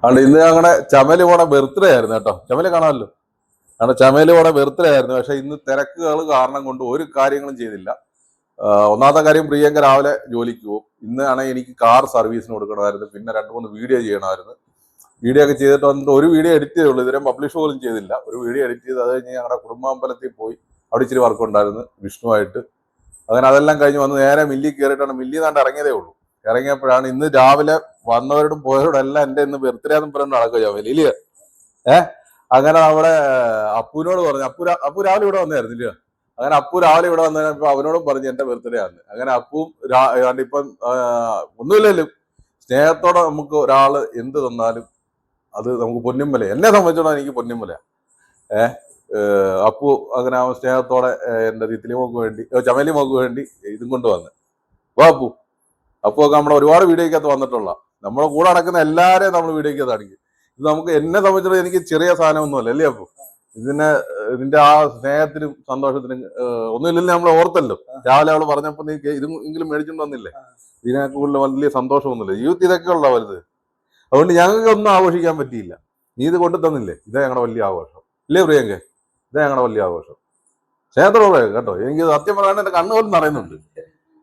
അതുകൊണ്ട് ഇന്ന് ഞങ്ങളുടെ ചമലുപോടെ ബർത്ത്ഡേ ആയിരുന്നു കേട്ടോ. ചമല് കാണാമല്ലോ. കാരണം ചമലുപോടെ ബർത്ത്ഡേ ആയിരുന്നു. പക്ഷെ ഇന്ന് തിരക്കുകൾ കാരണം കൊണ്ട് ഒരു കാര്യങ്ങളും ചെയ്തില്ല. ഒന്നാമത്തെ കാര്യം, പ്രിയങ്ക രാവിലെ ജോലിക്ക് പോകും. ഇന്ന് ആണെങ്കിൽ എനിക്ക് കാർ സർവീസിന് കൊടുക്കണമായിരുന്നു. പിന്നെ 2-3 വീഡിയോ ചെയ്യണമായിരുന്നു. വീഡിയോ ഒക്കെ ചെയ്തിട്ട് വന്നിട്ട് ഒരു വീഡിയോ എഡിറ്റ് ചെയ്തുള്ളൂ. ഇതുവരെ പബ്ലിഷ് പോലും ചെയ്തില്ല. ഒരു വീഡിയോ എഡിറ്റ് ചെയ്ത് അത് കഴിഞ്ഞ് ഞങ്ങളുടെ കുടുംബാമ്പലത്തിൽ പോയി അവിടെ ഇച്ചിരി വർക്ക് ഉണ്ടായിരുന്നു വിഷ്ണുവായിട്ട്. അങ്ങനെ അതെല്ലാം കഴിഞ്ഞ് വന്ന് നേരെ മില്ലിൽ കയറിയിട്ടാണ്. മില്ലിൽ നിന്നാണ്ട് ഇറങ്ങിയതേ ഉള്ളൂ. ഇറങ്ങിയപ്പോഴാണ് ഇന്ന് രാവിലെ വന്നവരോടും പോയവരോടും എല്ലാം എൻ്റെ ഇന്ന് ബർത്ത്ഡേ എന്ന് പറഞ്ഞ് നടക്കുക ചമല് ഇല്ലയോ. അങ്ങനെ നമ്മുടെ അപ്പുവിനോട് പറഞ്ഞു. അപ്പു രാവിലെ ഇവിടെ വന്നായിരുന്നു ഇല്ലയോ. അങ്ങനെ അപ്പു രാവിലെ ഇവിടെ വന്നപ്പോ അവനോടും പറഞ്ഞു എന്റെ ബർത്ത്ഡേ ആണ്. അങ്ങനെ അപ്പുവും ഇപ്പം ഒന്നുമില്ലല്ലോ, സ്നേഹത്തോടെ നമുക്ക് ഒരാള് എന്ത് തന്നാലും അത് നമുക്ക് പൊന്നുമല. എന്നെ സംബന്ധിച്ചോളം എനിക്ക് പൊന്നുമല. അപ്പു അങ്ങനെ സ്നേഹത്തോടെ എന്റെ തിത്തിലി മോക്ക് വേണ്ടി, ചമലി മോക്ക് വേണ്ടി ഇതും കൊണ്ട് വന്ന്. വാ അപ്പു. അപ്പു ഒക്കെ നമ്മുടെ ഒരുപാട് വീഡിയോക്കകത്ത് വന്നിട്ടുള്ള, നമ്മുടെ കൂടെ നടക്കുന്ന എല്ലാവരെയും നമ്മൾ വീഡിയോക്കകത്ത് അടിക്കും. ഇത് നമുക്ക് എന്നെ സംബന്ധിച്ചിടത്തോളം എനിക്ക് ചെറിയ സാധനമൊന്നുമല്ല അല്ലേ അപ്പു. ഇതിന്റെ ആ സ്നേഹത്തിനും സന്തോഷത്തിനും ഒന്നുമില്ലെങ്കിലും നമ്മൾ ഓർത്തല്ലോ. രാവിലെ അവള് പറഞ്ഞപ്പോ നീ ഇതും എങ്കിലും മേടിച്ചോണ്ട് വന്നില്ലേ. ഇതിനെ കൂടുതൽ വലിയ സന്തോഷമൊന്നുമില്ല. യൂത്ത് ഇതൊക്കെ ഉള്ള വലുത്. അതുകൊണ്ട് ഞങ്ങൾക്ക് ഒന്നും ആഘോഷിക്കാൻ പറ്റിയില്ല. നീ ഇത് കൊണ്ടു തന്നില്ലേ, ഇതാ ഞങ്ങളുടെ വലിയ ആഘോഷം ഇല്ലേ പ്രിയങ്ക. ഇതാ ഞങ്ങളുടെ വലിയ ആഘോഷം. സ്നേഹത്തോടെ കേട്ടോ. എനിക്ക് സത്യം പറയാൻ എന്റെ കണ്ണുപോലും നിറയുന്നുണ്ട്.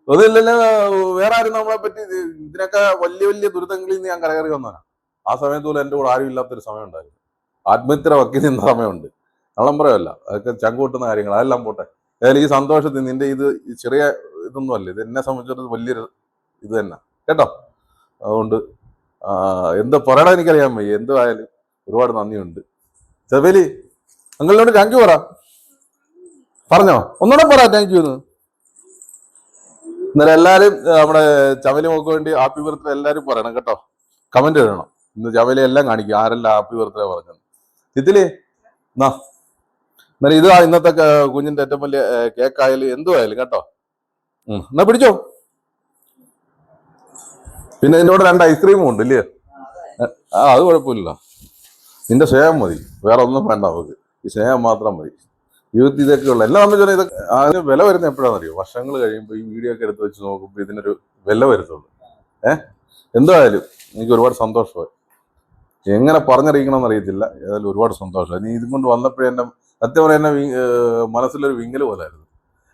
ഒന്നുമില്ലല്ലോ, വേറെ ആരും നമ്മളെ പറ്റി ഇതിനൊക്കെ വലിയ വലിയ ദുരിതങ്ങളിൽ നിന്ന് ഞാൻ കരകയറി വന്നതാണ്. ആ സമയത്ത് പോലും എൻ്റെ കൂടെ ആരും ഇല്ലാത്തൊരു സമയം ഉണ്ടായിരുന്നു. ആത്മഹത്യ വക്കി നിന്ന സമയമുണ്ട്. കള്ളംപറയല്ല, അതൊക്കെ ചങ്കൂട്ടുന്ന കാര്യങ്ങൾ. അതെല്ലാം പോട്ടെ. ഏതായാലും ഈ സന്തോഷത്തിൽ നിന്റെ ഇത് ചെറിയ ഇതൊന്നും അല്ല. ഇത് എന്നെ സംബന്ധിച്ചിടത്തോളം വലിയൊരു ഇത് തന്നെ കേട്ടോ. അതുകൊണ്ട് എന്താ പറയണ എനിക്കറിയാൻ വയ്യ. എന്തായാലും ഒരുപാട് നന്ദിയുണ്ട്. ചമലി അങ്ങളിനോട് താങ്ക് യു പറഞ്ഞോ. ഒന്നുകൂടെ പറ താങ്ക് യു എന്ന്. ഇന്നലെ എല്ലാരും നമ്മുടെ ചമലി മോക്ക് വേണ്ടി ഹാപ്പി ബർത്ത്ഡേ എല്ലാരും പറയണം കേട്ടോ. കമന്റ് എഴുതണം. ഇന്ന് ചമലി എല്ലാം കാണിക്കും ആരെല്ലാം ഹാപ്പി ബർത്ത്ഡേ പറഞ്ഞത്. ഇതില് എന്നാലും ഇത് ഇന്നത്തെ കുഞ്ഞിന്റെ ഏറ്റവും വലിയ കേക്കായാലും എന്തുമായാലും കേട്ടോ. എന്നാ പിടിച്ചോ. പിന്നെ ഇതിന്റെ കൂടെ 2 ഐസ്ക്രീമും ഉണ്ട് ഇല്ലേ. അത് കുഴപ്പമില്ല. നിന്റെ സ്നേഹം മതി, വേറെ ഒന്നും വേണ്ട നമുക്ക്. ഈ സ്നേഹം മാത്രം മതി. യൂത്ത് ഇതൊക്കെ ഉള്ള എല്ലാം നമ്മൾ ഇതൊക്കെ അതിന് വില വരുന്ന എപ്പോഴാണെന്നറിയോ. വർഷങ്ങൾ കഴിയുമ്പോൾ ഈ വീഡിയോ ഒക്കെ എടുത്ത് വെച്ച് നോക്കുമ്പോൾ ഇതിനൊരു വില വരുത്തുള്ളൂ. എന്തായാലും എനിക്ക് ഒരുപാട് സന്തോഷമായി. എങ്ങനെ പറഞ്ഞറിയിക്കണമെന്ന് അറിയത്തില്ല. ഏതായാലും ഒരുപാട് സന്തോഷമായി. നീ ഇതും കൊണ്ട് വന്നപ്പോഴേ എന്നെ സത്യം പറയാൻ എന്നെ മനസ്സിലൊരു വിങ്ങല് പോലായിരുന്നു.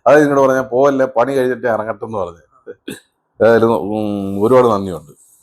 അത് നിന്നോട് പറഞ്ഞാൽ പോവല്ലേ, പണി കഴിഞ്ഞിട്ട് ഇറങ്ങട്ടെന്ന് പറഞ്ഞു. ഏതായാലും ഒരുപാട് നന്ദിയുണ്ട്.